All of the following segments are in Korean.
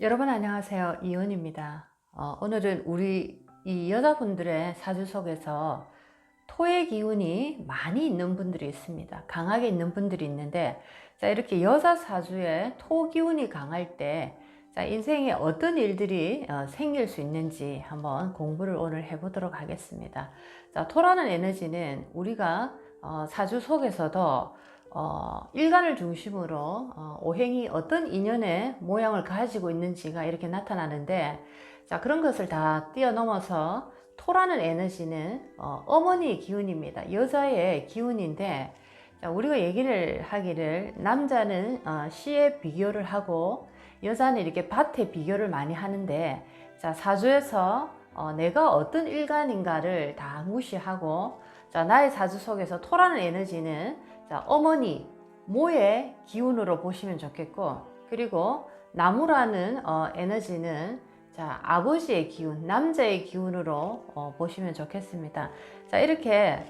여러분 안녕하세요. 이은입니다. 오늘은 우리 이 여자분들의 사주 속에서 토의 기운이 많이 있는 분들이 있습니다. 강하게 있는 분들이 있는데, 자, 이렇게 여자 사주에 토 기운이 강할 때, 자, 인생에 어떤 일들이 생길 수 있는지 한번 공부를 오늘 해보도록 하겠습니다. 자, 토라는 에너지는 우리가 사주 속에서도 일간을 중심으로 오행이 어떤 인연의 모양을 가지고 있는지가 이렇게 나타나는데, 자, 그런 것을 다 뛰어넘어서 토라는 에너지는 어머니의 기운입니다. 여자의 기운인데, 자, 우리가 얘기를 하기를 남자는 시에 비교를 하고 여자는 이렇게 밭에 비교를 많이 하는데, 자, 사주에서 내가 어떤 일간인가를 다 무시하고, 자, 나의 사주 속에서 토라는 에너지는, 자, 어머니 모의 기운으로 보시면 좋겠고, 그리고 나무라는 에너지는, 자, 아버지의 기운, 남자의 기운으로 보시면 좋겠습니다. 자, 이렇게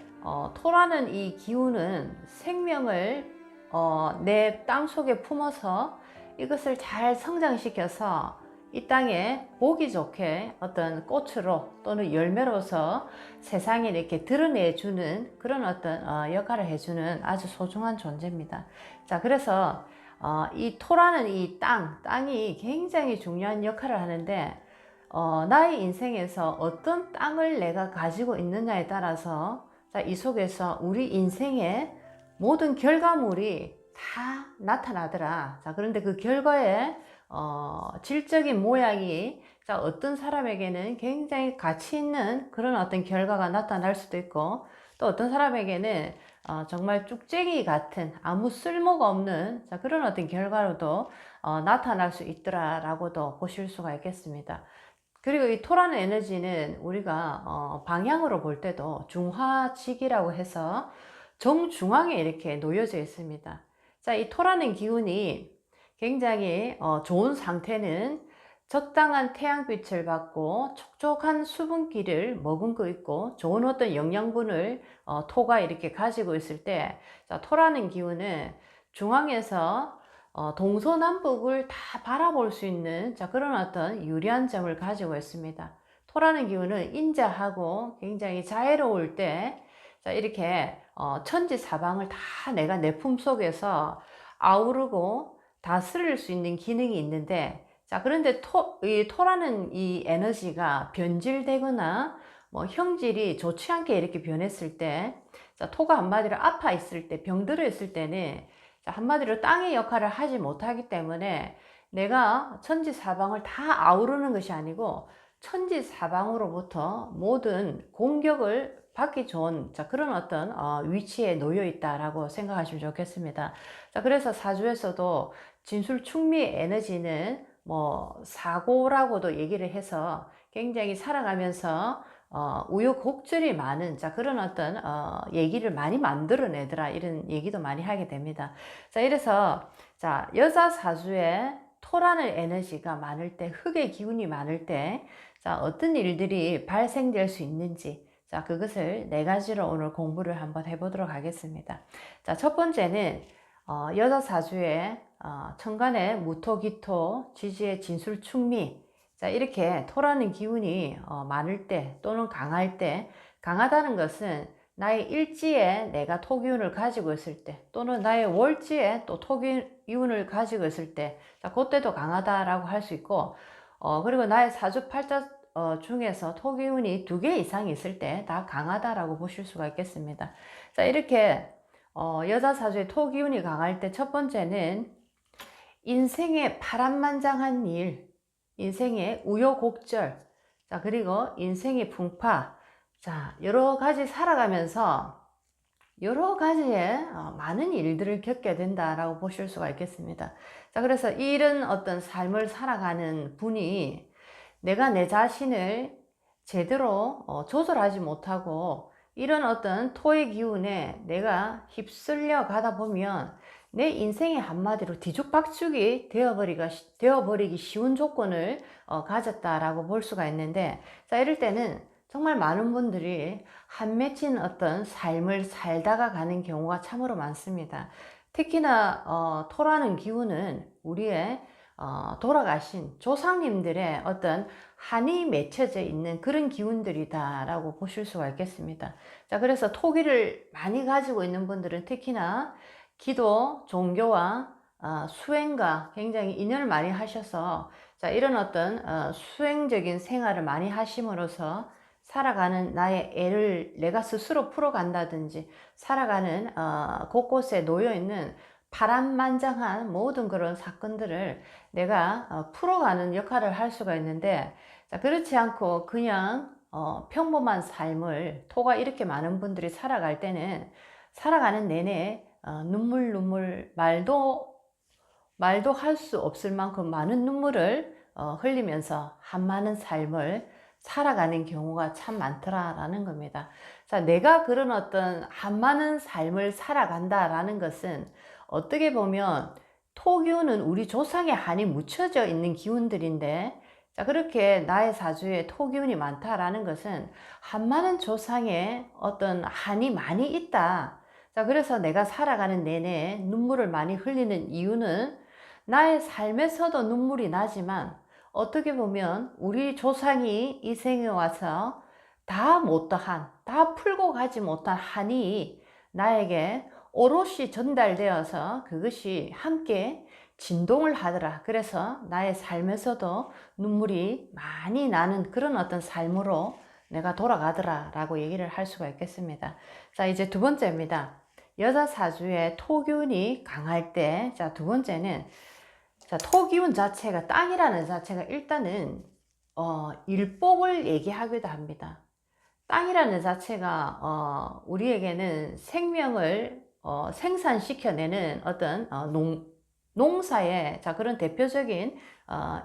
토라는 이 기운은 생명을 내 땅 속에 품어서 이것을 잘 성장시켜서 이 땅에 보기 좋게 어떤 꽃으로 또는 열매로서 세상에 이렇게 드러내주는 그런 어떤 역할을 해주는 아주 소중한 존재입니다. 자, 그래서 이 토라는 이 땅이 굉장히 중요한 역할을 하는데, 나의 인생에서 어떤 땅을 내가 가지고 있느냐에 따라서, 자, 이 속에서 우리 인생의 모든 결과물이 다 나타나더라. 자, 그런데 그 결과에 질적인 모양이, 자, 어떤 사람에게는 굉장히 가치 있는 그런 어떤 결과가 나타날 수도 있고, 또 어떤 사람에게는 정말 쭉쟁이 같은 아무 쓸모가 없는, 자, 그런 어떤 결과로도 나타날 수 있더라라고도 보실 수가 있겠습니다. 그리고 이 토라는 에너지는 우리가 방향으로 볼 때도 중화직이라고 해서 정중앙에 이렇게 놓여져 있습니다. 자, 이 토라는 기운이 굉장히 좋은 상태는 적당한 태양빛을 받고 촉촉한 수분기를 머금고 있고 좋은 어떤 영양분을 토가 이렇게 가지고 있을 때, 자, 토라는 기운은 중앙에서 동서남북을 다 바라볼 수 있는, 자, 그런 어떤 유리한 점을 가지고 있습니다. 토라는 기운은 인자하고 굉장히 자애로울 때, 자, 이렇게 천지사방을 다 내가 내 품속에서 아우르고 다스릴 수 있는 기능이 있는데, 자, 그런데 이 토라는 이 에너지가 변질되거나 뭐 형질이 좋지 않게 이렇게 변했을 때, 자, 토가 한마디로 아파 있을 때, 병들어 있을 때는, 자, 한마디로 땅의 역할을 하지 못하기 때문에 내가 천지사방을 다 아우르는 것이 아니고 천지사방으로부터 모든 공격을 받기 좋은, 자, 그런 어떤 위치에 놓여 있다라고 생각하시면 좋겠습니다. 자, 그래서 사주에서도 진술충미 에너지는 뭐 사고라고도 얘기를 해서 굉장히 살아가면서 우여곡절이 많은, 자, 그런 어떤 얘기를 많이 만들어내더라, 이런 얘기도 많이 하게 됩니다. 자, 이래서, 자, 여자 사주에 토라는 에너지가 많을 때, 흙의 기운이 많을 때, 자, 어떤 일들이 발생될 수 있는지, 자, 그것을 네 가지로 오늘 공부를 한번 해보도록 하겠습니다. 자, 첫 번째는 여자 사주에 천간에 무토, 기토, 지지에 진술, 충미, 자, 이렇게 토라는 기운이 많을 때 또는 강할 때, 강하다는 것은 나의 일지에 내가 토기운을 가지고 있을 때 또는 나의 월지에 또 토기운을 가지고 있을 때, 자, 그때도 강하다라고 할 수 있고, 그리고 나의 사주팔자 중에서 토기운이 2개 이상 있을 때 다 강하다라고 보실 수가 있겠습니다. 자, 이렇게 여자 사주의 토기운이 강할 때 첫 번째는 인생의 파란만장한 일, 인생의 우여곡절, 자, 그리고 인생의 풍파, 자, 여러 가지 살아가면서 여러 가지의 많은 일들을 겪게 된다라고 보실 수가 있겠습니다. 자, 그래서 이런 어떤 삶을 살아가는 분이 내가 내 자신을 제대로 조절하지 못하고 이런 어떤 토의 기운에 내가 휩쓸려 가다 보면 내 인생의 한마디로 뒤죽박죽이 되어버리기 쉬운 조건을 가졌다라고 볼 수가 있는데, 자, 이럴 때는 정말 많은 분들이 한 맺힌 어떤 삶을 살다가 가는 경우가 참으로 많습니다. 특히나 토라는 기운은 우리의 돌아가신 조상님들의 어떤 한이 맺혀져 있는 그런 기운들이다라고 보실 수가 있겠습니다. 자, 그래서 토기를 많이 가지고 있는 분들은 특히나 기도, 종교와 수행과 굉장히 인연을 많이 하셔서, 자, 이런 어떤 수행적인 생활을 많이 하심으로써 살아가는 나의 애를 내가 스스로 풀어간다든지, 살아가는 곳곳에 놓여있는 파란만장한 모든 그런 사건들을 내가 풀어가는 역할을 할 수가 있는데, 자, 그렇지 않고 그냥 평범한 삶을 토가 이렇게 많은 분들이 살아갈 때는 살아가는 내내 눈물 말도 할 수 없을 만큼 많은 눈물을 흘리면서 한많은 삶을 살아가는 경우가 참 많더라라는 겁니다. 자, 내가 그런 어떤 한많은 삶을 살아간다라는 것은 어떻게 보면 토기운은 우리 조상의 한이 묻혀져 있는 기운들인데, 자, 그렇게 나의 사주에 토기운이 많다라는 것은 한많은 조상의 어떤 한이 많이 있다. 자, 그래서 내가 살아가는 내내 눈물을 많이 흘리는 이유는 나의 삶에서도 눈물이 나지만 어떻게 보면 우리 조상이 이 생에 와서 다 풀고 가지 못한 한이 나에게 오롯이 전달되어서 그것이 함께 진동을 하더라. 그래서 나의 삶에서도 눈물이 많이 나는 그런 어떤 삶으로 내가 돌아가더라 라고 얘기를 할 수가 있겠습니다. 자, 이제 두 번째입니다. 여자 사주에 토기운이 강할 때, 자, 두 번째는, 자, 토기운 자체가, 땅이라는 자체가 일단은 일복을 얘기하기도 합니다. 땅이라는 자체가 우리에게는 생명을 생산시켜내는 어떤 농사의, 자, 그런 대표적인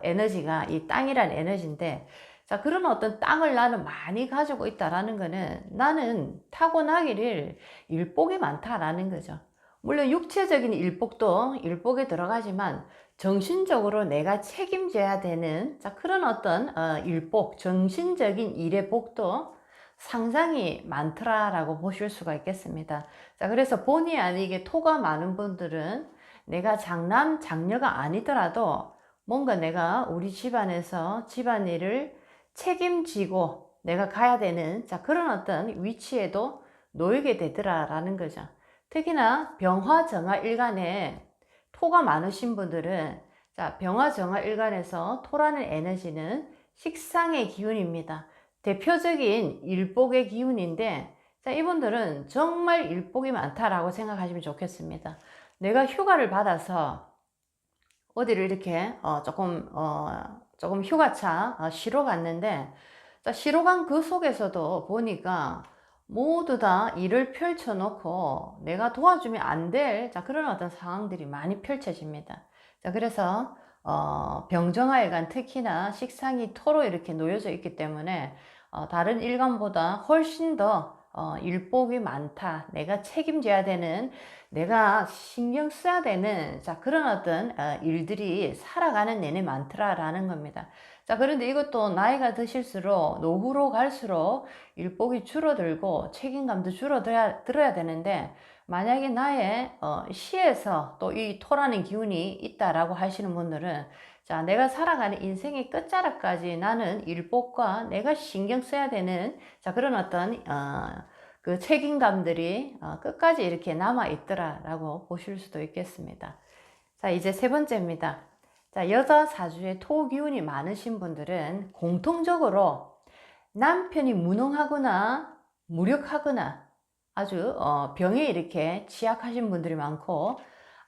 에너지가 이 땅이라는 에너지인데, 자, 그런 어떤 땅을 나는 많이 가지고 있다라는 거는 나는 타고나기를 일복이 많다라는 거죠. 물론 육체적인 일복도 일복에 들어가지만 정신적으로 내가 책임져야 되는, 자, 그런 어떤 일복, 정신적인 일의 복도 상당히 많더라라고 보실 수가 있겠습니다. 자, 그래서 본의 아니게 토가 많은 분들은 내가 장녀가 아니더라도 뭔가 내가 우리 집안에서 집안일을 책임지고 내가 가야 되는, 자, 그런 어떤 위치에도 놓이게 되더라라는 거죠. 특히나 병화정화일간에 토가 많으신 분들은, 자, 병화정화일간에서 토라는 에너지는 식상의 기운입니다. 대표적인 일복의 기운인데, 자, 이분들은 정말 일복이 많다라고 생각하시면 좋겠습니다. 내가 휴가를 받아서 어디를 이렇게 조금 휴가차 쉬러 갔는데, 자, 쉬러 간 그 속에서도 보니까 모두 다 일을 펼쳐놓고 내가 도와주면 안 될, 자, 그런 어떤 상황들이 많이 펼쳐집니다. 자, 그래서 병정화일간, 특히나 식상이 토로 이렇게 놓여져 있기 때문에 다른 일간보다 훨씬 더 일복이 많다. 내가 책임져야 되는, 내가 신경 써야 되는, 자, 그런 어떤 일들이 살아가는 내내 많더라라는 겁니다. 자, 그런데 이것도 나이가 드실수록, 노후로 갈수록 일복이 줄어들고 책임감도 줄어들어야 되는데, 만약에 나의 시에서 또 이 토라는 기운이 있다라고 하시는 분들은, 자, 내가 살아가는 인생의 끝자락까지 나는 일복과 내가 신경 써야 되는, 자, 그런 어떤 그 책임감들이 끝까지 이렇게 남아 있더라라고 보실 수도 있겠습니다. 자, 이제 세 번째입니다. 자, 여자 사주에 토 기운이 많으신 분들은 공통적으로 남편이 무능하거나 무력하거나 아주 병에 이렇게 취약하신 분들이 많고,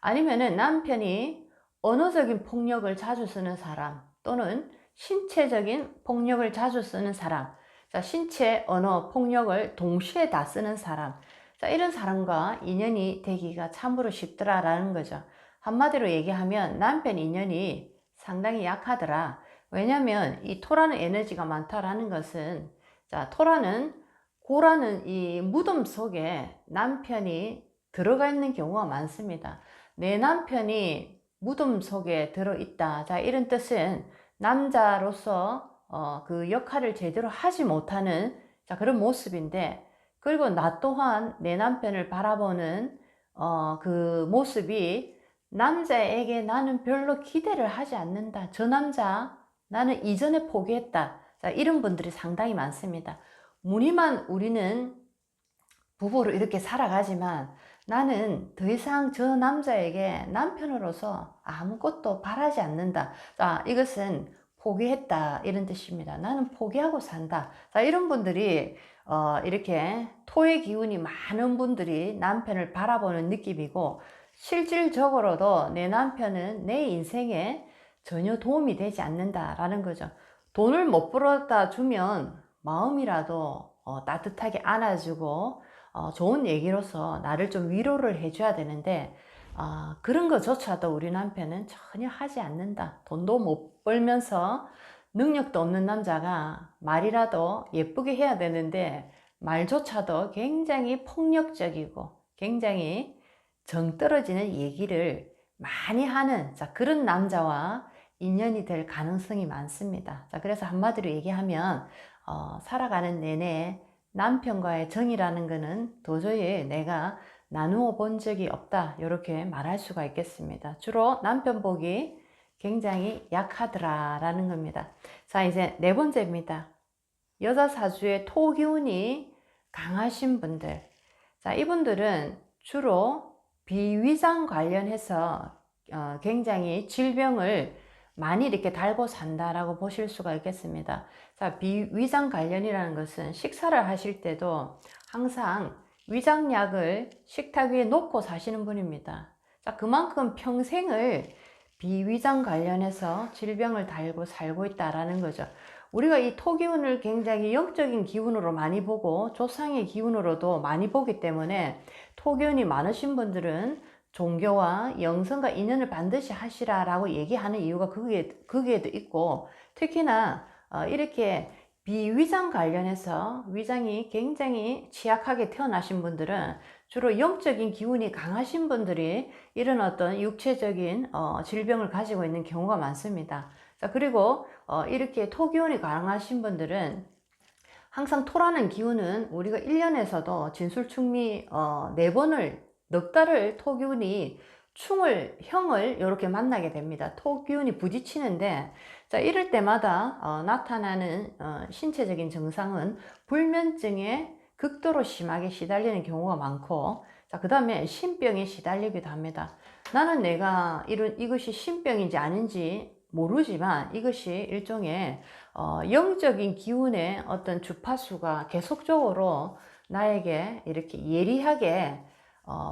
아니면은 남편이 언어적인 폭력을 자주 쓰는 사람, 또는 신체적인 폭력을 자주 쓰는 사람, 자, 신체, 언어, 폭력을 동시에 다 쓰는 사람, 자, 이런 사람과 인연이 되기가 참으로 쉽더라라는 거죠. 한마디로 얘기하면 남편 인연이 상당히 약하더라. 왜냐면 이 토라는 에너지가 많다라는 것은, 자, 토라는, 고라는 이 무덤 속에 남편이 들어가 있는 경우가 많습니다. 내 남편이 무덤 속에 들어있다. 자, 이런 뜻은 남자로서 그 역할을 제대로 하지 못하는, 자, 그런 모습인데, 그리고 나 또한 내 남편을 바라보는 그 모습이 남자에게 나는 별로 기대를 하지 않는다. 저 남자 나는 이전에 포기했다. 자, 이런 분들이 상당히 많습니다. 무늬만 우리는 부부로 이렇게 살아가지만 나는 더 이상 저 남자에게 남편으로서 아무것도 바라지 않는다. 자, 이것은 포기했다 이런 뜻입니다. 나는 포기하고 산다. 자, 이런 분들이 이렇게 토의 기운이 많은 분들이 남편을 바라보는 느낌이고, 실질적으로도 내 남편은 내 인생에 전혀 도움이 되지 않는다라는 거죠. 돈을 못 벌어다 주면 마음이라도 따뜻하게 안아주고 좋은 얘기로서 나를 좀 위로를 해줘야 되는데, 그런 것조차도 우리 남편은 전혀 하지 않는다. 돈도 못 벌면서 능력도 없는 남자가 말이라도 예쁘게 해야 되는데 말조차도 굉장히 폭력적이고 굉장히 정 떨어지는 얘기를 많이 하는, 자, 그런 남자와 인연이 될 가능성이 많습니다. 자, 그래서 한마디로 얘기하면 살아가는 내내 남편과의 정이라는 것은 도저히 내가 나누어 본 적이 없다, 이렇게 말할 수가 있겠습니다. 주로 남편 복이 굉장히 약하더라 라는 겁니다. 자, 이제 네 번째입니다. 여자 사주의 토 기운이 강하신 분들. 자, 이분들은 주로 비위장 관련해서 굉장히 질병을 많이 이렇게 달고 산다라고 보실 수가 있겠습니다. 자, 비위장 관련이라는 것은 식사를 하실 때도 항상 위장약을 식탁 위에 놓고 사시는 분입니다. 자, 그만큼 평생을 비위장 관련해서 질병을 달고 살고 있다라는 거죠. 우리가 이 토기운을 굉장히 영적인 기운으로 많이 보고 조상의 기운으로도 많이 보기 때문에 토기운이 많으신 분들은 종교와 영성과 인연을 반드시 하시라라고 얘기하는 이유가 거기에도 있고, 특히나 이렇게 비위장 관련해서 위장이 굉장히 취약하게 태어나신 분들은 주로 영적인 기운이 강하신 분들이 이런 어떤 육체적인 질병을 가지고 있는 경우가 많습니다. 자, 그리고 이렇게 토기운이 강하신 분들은 항상 토라는 기운은 우리가 1년에서도 진술충미 4번을, 넉 달을 토기운이 형을 이렇게 만나게 됩니다. 토기운이 부딪히는데, 자, 이럴 때마다 나타나는 신체적인 증상은 불면증에 극도로 심하게 시달리는 경우가 많고, 자, 그 다음에 신병에 시달리기도 합니다. 나는 내가 이것이 신병인지 아닌지 모르지만 이것이 일종의 영적인 기운의 어떤 주파수가 계속적으로 나에게 이렇게 예리하게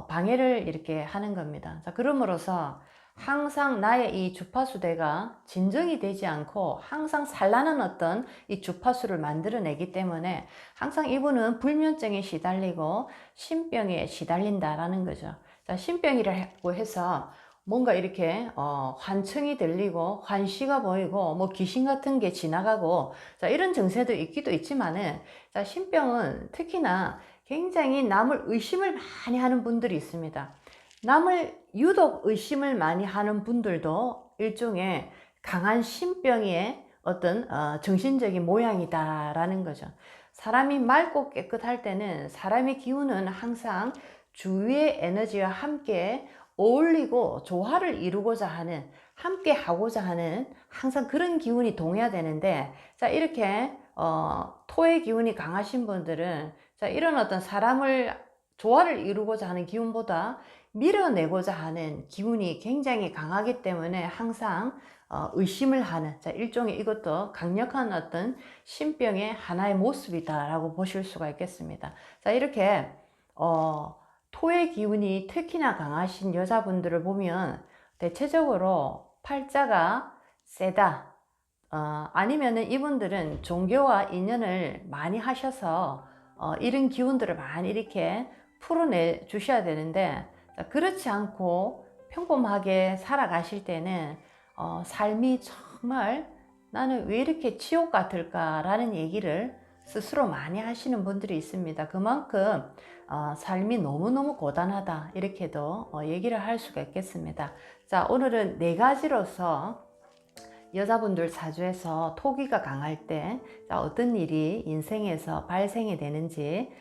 방해를 이렇게 하는 겁니다. 자, 그럼으로써 항상 나의 이 주파수대가 진정이 되지 않고 항상 산란한 어떤 이 주파수를 만들어내기 때문에 항상 이분은 불면증에 시달리고 신병에 시달린다라는 거죠. 자, 신병이라고 해서 뭔가 이렇게 환청이 들리고 환시가 보이고 뭐 귀신 같은 게 지나가고, 자, 이런 증세도 있기도 있지만은, 자, 신병은 특히나 굉장히 남을 의심을 많이 하는 분들이 있습니다. 남을 유독 의심을 많이 하는 분들도 일종의 강한 신병의 어떤 정신적인 모양이다라는 거죠. 사람이 맑고 깨끗할 때는 사람의 기운은 항상 주위의 에너지와 함께 어울리고 조화를 이루고자 하는, 함께 하고자 하는 항상 그런 기운이 동해야 되는데, 자, 이렇게 토의 기운이 강하신 분들은, 자, 이런 어떤 사람을 조화를 이루고자 하는 기운보다 밀어내고자 하는 기운이 굉장히 강하기 때문에 항상 의심을 하는, 자, 일종의 이것도 강력한 어떤 신병의 하나의 모습이다라고 보실 수가 있겠습니다. 자, 이렇게 토의 기운이 특히나 강하신 여자분들을 보면 대체적으로 팔자가 세다, 아니면은 이분들은 종교와 인연을 많이 하셔서 이런 기운들을 많이 이렇게 풀어내 주셔야 되는데, 그렇지 않고 평범하게 살아가실 때는 삶이 정말 나는 왜 이렇게 지옥 같을까라는 얘기를 스스로 많이 하시는 분들이 있습니다. 그만큼 삶이 너무너무 고단하다, 이렇게도 얘기를 할 수가 있겠습니다. 자, 오늘은 4가지로서 여자분들 사주에서 토기가 강할 때 어떤 일이 인생에서 발생이 되는지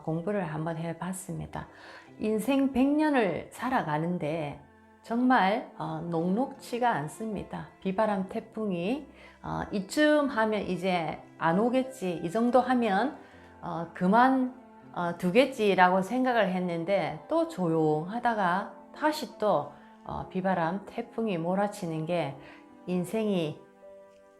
공부를 한번 해봤습니다. 인생 100년을 살아가는데 정말 녹록지가 않습니다. 비바람 태풍이 이쯤 하면 이제 안 오겠지, 이 정도 하면 그만 두겠지라고 생각을 했는데 또 조용하다가 다시 또 비바람 태풍이 몰아치는 게 인생이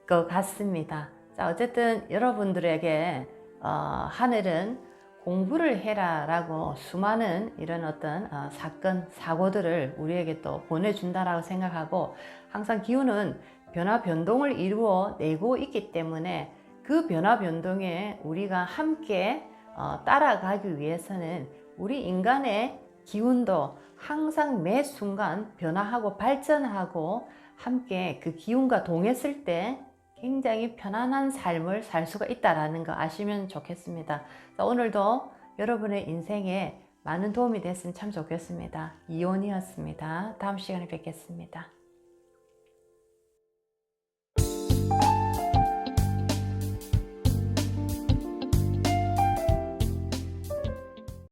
것 같습니다. 자, 어쨌든 여러분들에게 하늘은 공부를 해라 라고 수많은 이런 어떤 사건, 사고들을 우리에게 또 보내준다라고 생각하고, 항상 기운은 변화, 변동을 이루어 내고 있기 때문에 그 변화, 변동에 우리가 함께 따라가기 위해서는 우리 인간의 기운도 항상 매 순간 변화하고 발전하고 함께 그 기운과 동했을 때 굉장히 편안한 삶을 살 수가 있다는 거 아시면 좋겠습니다. 자, 오늘도 여러분의 인생에 많은 도움이 됐으면 참 좋겠습니다. 이온이었습니다. 다음 시간에 뵙겠습니다.